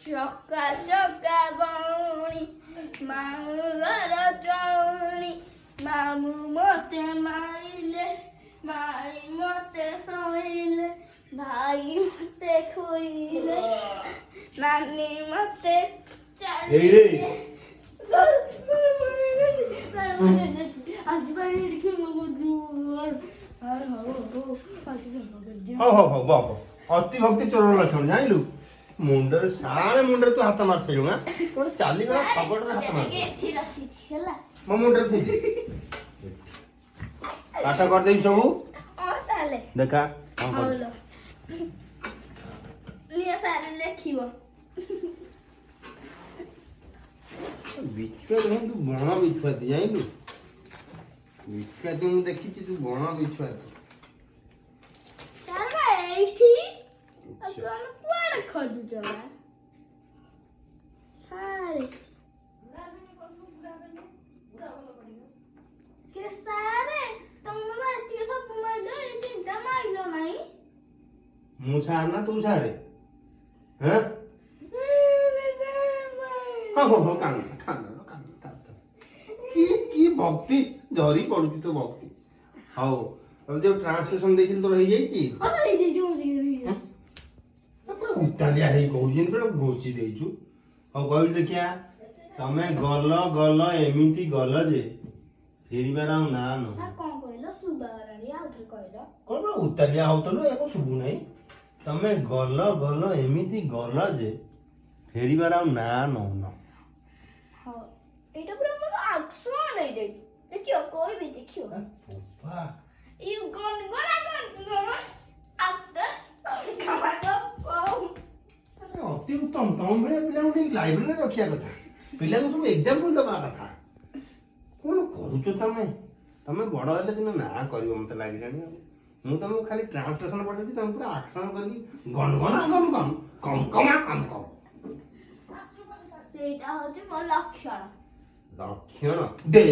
ଚକା ଚକା ବଉଣି ମାମୁଁ ଘର ଚଉଣି ମାମୁଁ ମତେ ମାଇଲେ ମାଇ ମତେ ଶୋଇଲେ ଭାଇ ମତେ ଖୋଇଲେ ନାନୀ ମତେ ଚାଲିଲେ ଆଜି ପାଇଁ ଏଠି ଅତି ଭକ୍ତି ଚୋର ଲକ୍ଷଣ ଜାଣିଲୁ ମୁଣ୍ଡରେ ସାରେ ମୁଣ୍ଡରେ ତୁ ହାତ ମାରି ସାରିଲୁ ନା ଗୋଟେ ଚାଲିଗଲା ଖବରରେ ହାତ ମାରି ଏଠି ରଖିଛି ହେଲା ମୋ ମୁଣ୍ଡରେ ଥୋଇ ପାଠ କରିଦେବି ସବୁ ତାହେଲେ ଦେଖା ନିଅ ସାର ଲେଖିବ ବିଛୁଆ ଦେଖ ତୁ ବଣ ବିଛୁଆତି ଜାଣିଲୁ ବିଛୁଆତି ମୁଁ ଦେଖିଛି ତୁ ବଣ ବିଛୁଆତି ସାର ଏଇଠି କୁଆଡେ ଖୋଜୁଛ ସାରେ ସାରେ ତମେ ଏତିକି ସବୁ ମାଇଲ ଏଇ ତିନିଟା ମାଇଲ ନାହିଁ ମୁଁ ସାର ନା ତୁ ସାରେ ହଁ ହଁ କାନ୍ଦ କି ଭକ୍ତି ଧରି ପଡୁଛି ତୋ ଭକ୍ତି ହଉ ଯୋଉ ଟ୍ରାନ୍ସଲେସନ ଦେଇଥିଲି ତୋର ହେଇଯାଇଛି ଉତାଲିଆ ହେଇ କହୁଛି ପୁରା ଘୋଷି ଦେଇଛୁ ହଉ କହିଲୁ ଦେଖିଆ ତମେ ଗଲ ଗଲ ଏମିତି ଗଲ ଯେ ଫେରିବାର ଆଉ ନା ନୁହଁ କଣ କହିଲ ସୁବାଗଲାଣି ଆଉ ଥରେ କହିଲ କଣ ଉତାଲିଆ ହଉଥିଲୁ ୟାକୁ ଶୁଭୁ ନାହିଁ ତମେ ଗଲ ଗଲ ଏମିତି ଗଲ ଯେ ଫେରିବାର ଆଉ ନା ନଉନ ହଁ ଏଇଟା ପୁରା ମୋର ଆକ୍ସନ ହେଇଯାଇଛି ଦେଖିବ କହିବି ଦେଖିବ You gonna ଅତି ଉତ୍ତମ ତମ ଭଳିଆ ପିଲାଙ୍କୁ ଟିକେ ଲାଇବ୍ରେରୀରେ ରଖିବା କଥା ପିଲାଙ୍କୁ ସବୁ ଏକ୍ସାମ୍ପଲ ଦେବା କଥା କଣ କରୁଛ ତମେ ତମେ ବଡ ହେଲେ ଦିନ ନା କରିବ ମତେ ଲାଗିଲାଣି ଆଉ ମୁଁ ତମକୁ ଖାଲି ଟ୍ରାନ୍ସଲେସନ ପଠେଇଛି ତମେ ପୁରା ଆକ୍ସନ କରିକି ଗନ ଗନ କମ କମ କମ କମ କମ ସେଇଟା ହଉଛି ମୋ ଲକ୍ଷଣ ଲକ୍ଷଣ ଦେ